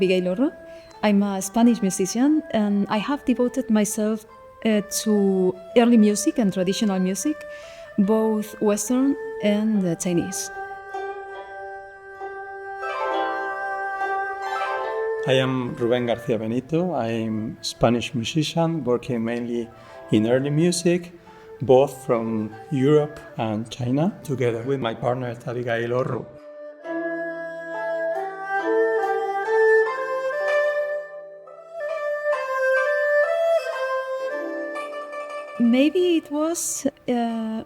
Abigail y Rubén. I'm a Spanish musician, and I have devoted myself to early music and traditional music, both Western and Chinese. I am Rubén García Benito. I'm a Spanish musician working mainly in early music, both from Europe and China, together with my partner Abigail y Horro. Maybe it was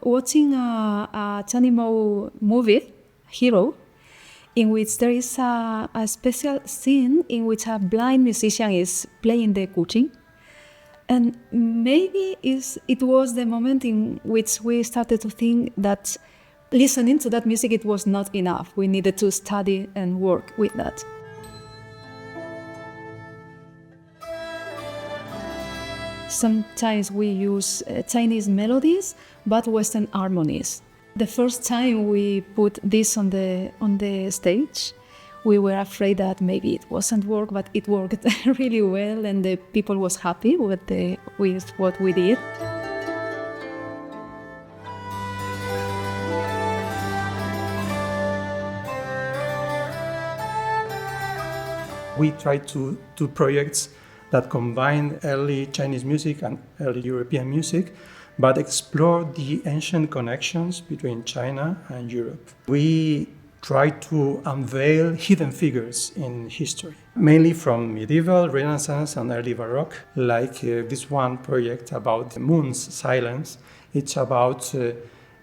watching a Zhang Yimou movie, Horro, in which there is a special scene in which a blind musician is playing the kuching. And maybe it was the moment in which we started to think that listening to that music, it was not enough. We needed to study and work with that. Sometimes we use Chinese melodies, but Western harmonies. The first time we put this on the stage, we were afraid that maybe it wasn't work, but it worked really well, and the people was happy with what we did. We tried to do projects that combine early Chinese music and early European music, but explore the ancient connections between China and Europe. We tried to unveil hidden figures in history, mainly from medieval, Renaissance, and early Baroque, like this one project about the moon's silence. It's about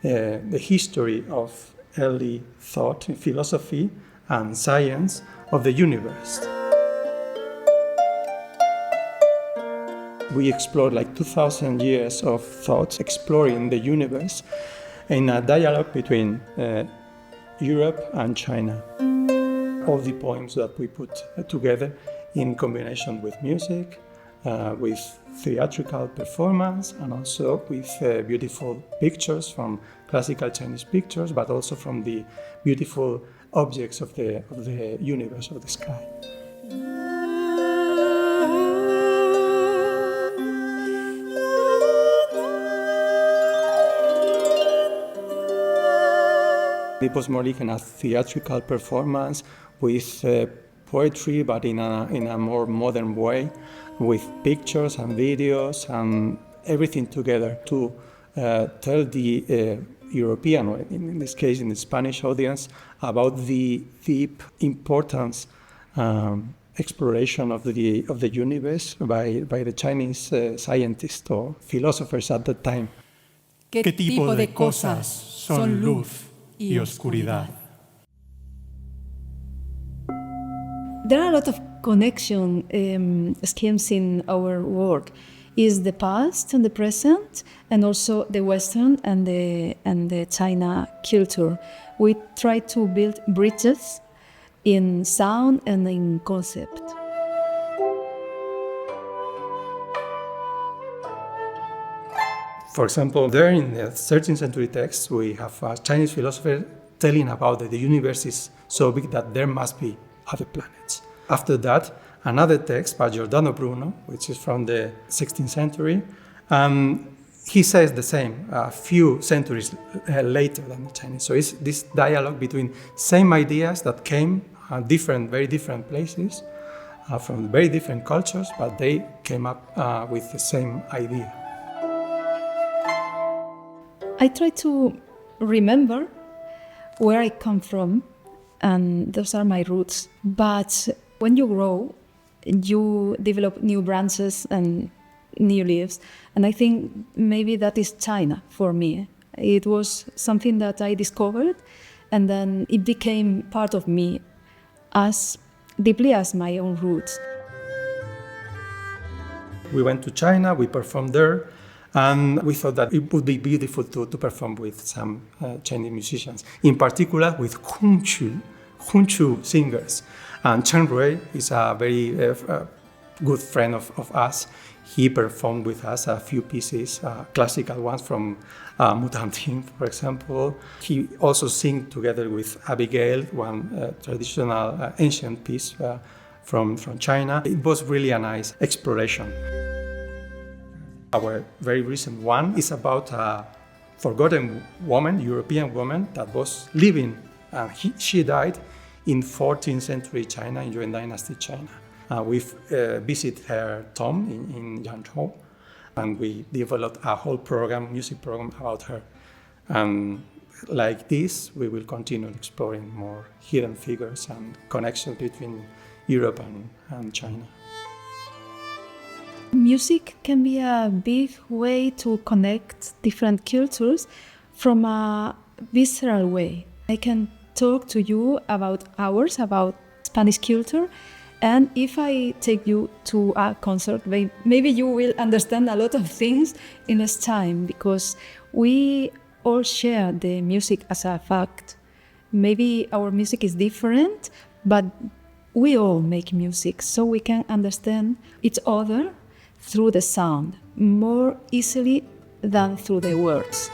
the history of early thought, philosophy, and science of the universe. We explored like 2,000 years of thoughts exploring the universe in a dialogue between Europe and China. All the poems that we put together in combination with music, with theatrical performance, and also with beautiful pictures from classical Chinese pictures, but also from the beautiful objects of the universe, of the sky. It was more like a theatrical performance with poetry, but in a more modern way, with pictures and videos and everything together to tell the European, or in this case in the Spanish audience, about the deep importance exploration of the universe by the Chinese scientists or philosophers at that time. ¿Qué tipo de cosas son luz y oscuridad? There are a lot of connection schemes in our work. Is the past and the present, and also the Western and the China culture. We try to build bridges in sound and in concept. For example, there in the 13th century text, we have a Chinese philosopher telling about that the universe is so big that there must be other planets. After that, another text by Giordano Bruno, which is from the 16th century, he says the same a few centuries later than the Chinese. So it's this dialogue between same ideas that came very different places, from very different cultures, but they came up with the same idea. I try to remember where I come from, and those are my roots. But when you grow, you develop new branches and new leaves. And I think maybe that is China for me. It was something that I discovered, and then it became part of me as deeply as my own roots. We went to China, we performed there, and we thought that it would be beautiful to perform with some Chinese musicians, in particular with Hongqiu singers. And Chen Rui is a very good friend of us. He performed with us a few pieces, classical ones from Mutanting, for example. He also sang together with Abigail, one traditional ancient piece from China. It was really a nice exploration. Our very recent one is about a forgotten woman, European woman, that was living, and she died in 14th century China, in Yuan Dynasty China. We've visited her tomb in Yangzhou, and we developed a whole music program about her. And like this, we will continue exploring more hidden figures and connections between Europe and China. Music can be a big way to connect different cultures from a visceral way. I can talk to you about Spanish culture, and if I take you to a concert, maybe you will understand a lot of things in less time, because we all share the music as a fact. Maybe our music is different, but we all make music, so we can understand each other through the sound more easily than through the words.